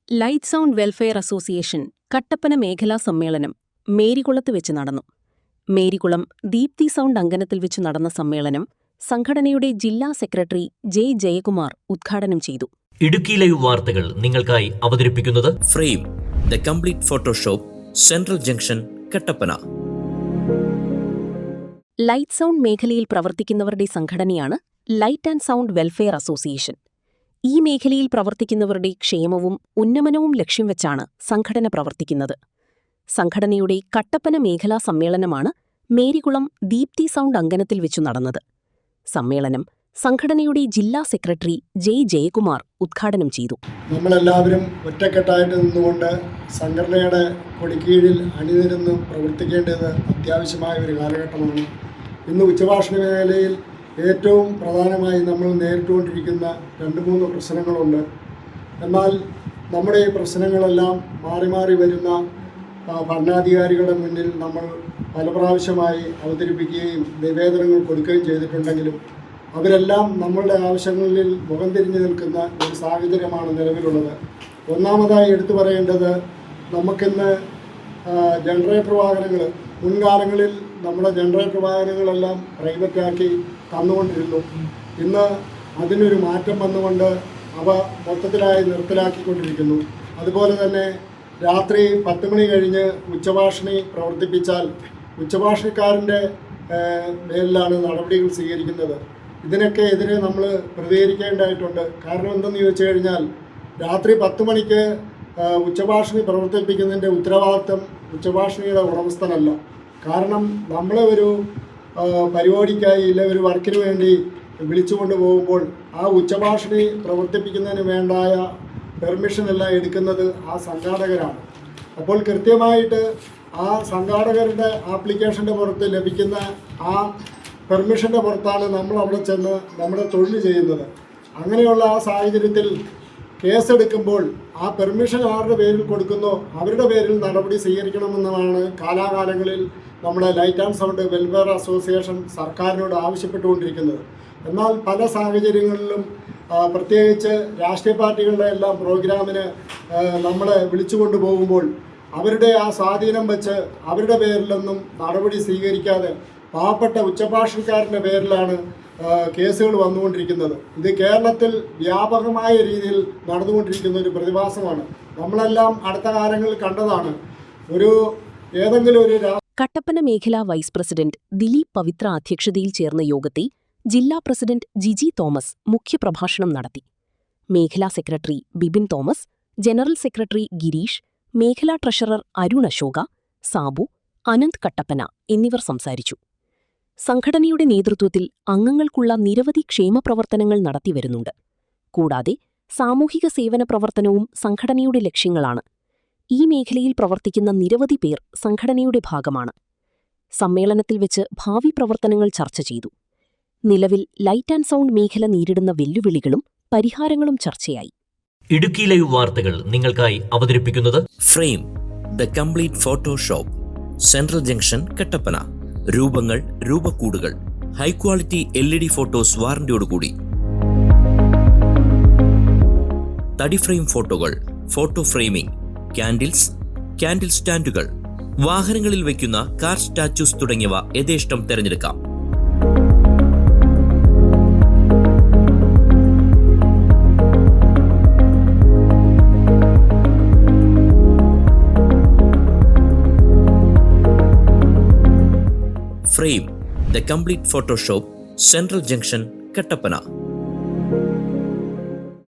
Light sound welfare association Kattappana മേഖലാ സമ്മേളനം മേരികുളത്ത് വെച്ച് നടന്നു. മേരികുളം ദീപ്തി സൗണ്ട് അങ്കണത്തിൽ വെച്ചു നടന്ന സമ്മേളനം സംഘടനയുടെ ജില്ലാ സെക്രട്ടറി ജെ ജയകുമാർ ഉദ്ഘാടനം ചെയ്തു. ഇടുക്കി ലൈവ് വാർത്തകൾ നിങ്ങൾക്കായി അവതരിപ്പിക്കുന്നത് frame the complete Photoshop, central junction, Kattappana. Light sound മേഖലയിൽ പ്രവർത്തിക്കുന്നവരുടെ സംഘടനയാണ് light and sound welfare association. ഈ മേഖലയിൽ പ്രവർത്തിക്കുന്നവരുടെ ക്ഷേമവും ഉന്നമനവും ലക്ഷ്യം വെച്ചാണ് സംഘടന പ്രവർത്തിക്കുന്നത്. സംഘടനയുടെ കട്ടപ്പന മേഖലാ സമ്മേളനമാണ് മേരികുളം ദീപ്തി സൗണ്ട് അങ്കണത്തിൽ വെച്ചു നടന്നത്. സമ്മേളനം സംഘടനയുടെ ജില്ലാ സെക്രട്ടറി ജെ ജയകുമാർ ഉദ്ഘാടനം ചെയ്തു. നമ്മളെല്ലാവരും ഒറ്റക്കെട്ടായിട്ട് നിന്നുകൊണ്ട് സംഘടനയുടെ കൊടിക്കീഴിൽ അണിനിരന്ന് പ്രവർത്തിക്കേണ്ടത് അത്യാവശ്യമായ ഒരു കാലഘട്ടമാണ്. ഇന്ന് ഉച്ചഭാഷണ മേഖലയിൽ ഏറ്റവും പ്രധാനമായി നമ്മൾ നേരിട്ടുകൊണ്ടിരിക്കുന്ന 2-3 പ്രശ്നങ്ങളുണ്ട്. എന്നാൽ നമ്മുടെ ഈ പ്രശ്നങ്ങളെല്ലാം മാറി മാറി വരുന്ന ഭരണാധികാരികളുടെ മുന്നിൽ നമ്മൾ പല പ്രാവശ്യമായി അവതരിപ്പിക്കുകയും നിവേദനങ്ങൾ കൊടുക്കുകയും ചെയ്തിട്ടുണ്ടെങ്കിലും അവരെല്ലാം നമ്മളുടെ ആവശ്യങ്ങളിൽ മുഖം തിരിഞ്ഞു നിൽക്കുന്ന ഒരു സാഹചര്യമാണ് നിലവിലുള്ളത്. ഒന്നാമതായി എടുത്തു പറയേണ്ടത്, നമുക്കിന്ന് ജനറേറ്റർ വാഹനങ്ങൾ, മുൻകാലങ്ങളിൽ നമ്മുടെ ജനറേറ്റർ വാഹനങ്ങളെല്ലാം പ്രൈവറ്റാക്കി തന്നുകൊണ്ടിരുന്നു. ഇന്ന് അതിനൊരു മാറ്റം വന്നുകൊണ്ട് അവ മൊത്തത്തിലായി നിർത്തലാക്കിക്കൊണ്ടിരിക്കുന്നു. അതുപോലെ തന്നെ രാത്രി 10 മണി കഴിഞ്ഞ് ഉച്ചഭാഷിണി പ്രവർത്തിപ്പിച്ചാൽ ഉച്ചഭാഷണിക്കാരൻ്റെ മേലിലാണ് നടപടികൾ സ്വീകരിക്കുന്നത്. ഇതിനൊക്കെ എതിരെ നമ്മൾ പ്രതികരിക്കേണ്ടതായിട്ടുണ്ട്. കാരണം എന്തെന്ന് ചോദിച്ചു കഴിഞ്ഞാൽ, രാത്രി 10 മണിക്ക് ഉച്ചഭാഷിണി പ്രവർത്തിപ്പിക്കുന്നതിൻ്റെ ഉത്തരവാദിത്വം ഉച്ചഭാഷിണിയുടെ ഉടമസ്ഥനല്ല. കാരണം നമ്മളെ ഒരു പരിപാടിക്കായി ഇല്ല ഒരു വർക്കിന് വേണ്ടി വിളിച്ചുകൊണ്ട് പോകുമ്പോൾ ആ ഉച്ചഭാഷിണി പ്രവർത്തിപ്പിക്കുന്നതിന് വേണ്ടായ പെർമിഷനെല്ലാം എടുക്കുന്നത് ആ സംഘാടകരാണ്. അപ്പോൾ കൃത്യമായിട്ട് ആ സംഘാടകരുടെ ആപ്ലിക്കേഷൻ്റെ പുറത്ത് ലഭിക്കുന്ന ആ പെർമിഷൻ്റെ പുറത്താണ് നമ്മൾ അവിടെ ചെന്ന് നമ്മുടെ തൊഴിൽ ചെയ്യുന്നത്. അങ്ങനെയുള്ള ആ സാഹചര്യത്തിൽ കേസെടുക്കുമ്പോൾ ആ പെർമിഷൻ ആരുടെ പേരിൽ കൊടുക്കുന്നോ അവരുടെ പേരിൽ നടപടി സ്വീകരിക്കണമെന്നാണ് കാലാകാലങ്ങളിൽ നമ്മുടെ light and sound welfare association സർക്കാരിനോട് ആവശ്യപ്പെട്ടുകൊണ്ടിരിക്കുന്നത്. എന്നാൽ പല സാഹചര്യങ്ങളിലും പ്രത്യേകിച്ച് രാഷ്ട്രീയ പാർട്ടികളുടെ എല്ലാം പ്രോഗ്രാമിന് നമ്മളെ വിളിച്ചുകൊണ്ട് പോകുമ്പോൾ അവരുടെ ആ സ്വാധീനം വെച്ച് അവരുടെ പേരിലൊന്നും നടപടി സ്വീകരിക്കാതെ പാവപ്പെട്ട ഉച്ചഭാഷണിക്കാരൻ്റെ പേരിലാണ് കേസുകൾ വന്നുകൊണ്ടിരിക്കുന്നത്. ഇത് കേരളത്തിൽ വ്യാപകമായ രീതിയിൽ നടന്നുകൊണ്ടിരിക്കുന്ന ഒരു പ്രതിഭാസമാണ്. നമ്മളെല്ലാം അടുത്ത കാലങ്ങളിൽ കണ്ടതാണ്. ഏതെങ്കിലും ഒരു കട്ടപ്പന മേഖലാ വൈസ് പ്രസിഡന്റ് ദിലീപ് പവിത്ര അധ്യക്ഷതയിൽ ചേർന്ന യോഗത്തിൽ ജില്ലാ പ്രസിഡന്റ് ജിജി തോമസ് മുഖ്യപ്രഭാഷണം നടത്തി. മേഖലാ secretary Bibin Thomas, general secretary Girish, മേഖലാ ട്രഷറർ അരുൺ അശോക, സാബു, അനന്ത് കട്ടപ്പന എന്നിവർ സംസാരിച്ചു. സംഘടനയുടെ നേതൃത്വത്തിൽ അംഗങ്ങൾക്കുള്ള നിരവധി ക്ഷേമപ്രവർത്തനങ്ങൾ നടത്തിവരുന്നുണ്ട്. കൂടാതെ സാമൂഹിക സേവന പ്രവർത്തനവും സംഘടനയുടെ ലക്ഷ്യങ്ങളാണ്. ഈ മേഖലയിൽ പ്രവർത്തിക്കുന്ന നിരവധി പേർ സംഘടനയുടെ ഭാഗമാണ്. സമ്മേളനത്തിൽ വെച്ച് ഭാവി പ്രവർത്തനങ്ങൾ ചർച്ച ചെയ്തു. നിലവിൽ ലൈറ്റ് ആൻഡ് സൗണ്ട് മേഖല നേരിടുന്ന വെല്ലുവിളികളും പരിഹാരങ്ങളും ചർച്ചയായി. ഇടുക്കി ലൈവ് വാർത്തകൾ നിങ്ങൾക്കായി അവതരിപ്പിക്കുന്നത് frame the complete Photoshop, central junction, Kattappana. രൂപങ്ങൾ, രൂപക്കൂടുകൾ, ഹൈ ക്വാളിറ്റി LED ഫോട്ടോസ് വാറന്റിയോടുകൂടി. തടി ഫ്രെയിം ഫോട്ടോകൾ, ഫോട്ടോ ഫ്രെയിമിംഗ്, ക്യാൻഡിൽ സ്റ്റാൻഡുകൾ, വാഹനങ്ങളിൽ വയ്ക്കുന്ന കാർ സ്റ്റാച്യൂസ് തുടങ്ങിയവ യഥേഷ്ടം തിരഞ്ഞെടുക്കാം. Frame the complete Photoshop, central junction, Kattappana.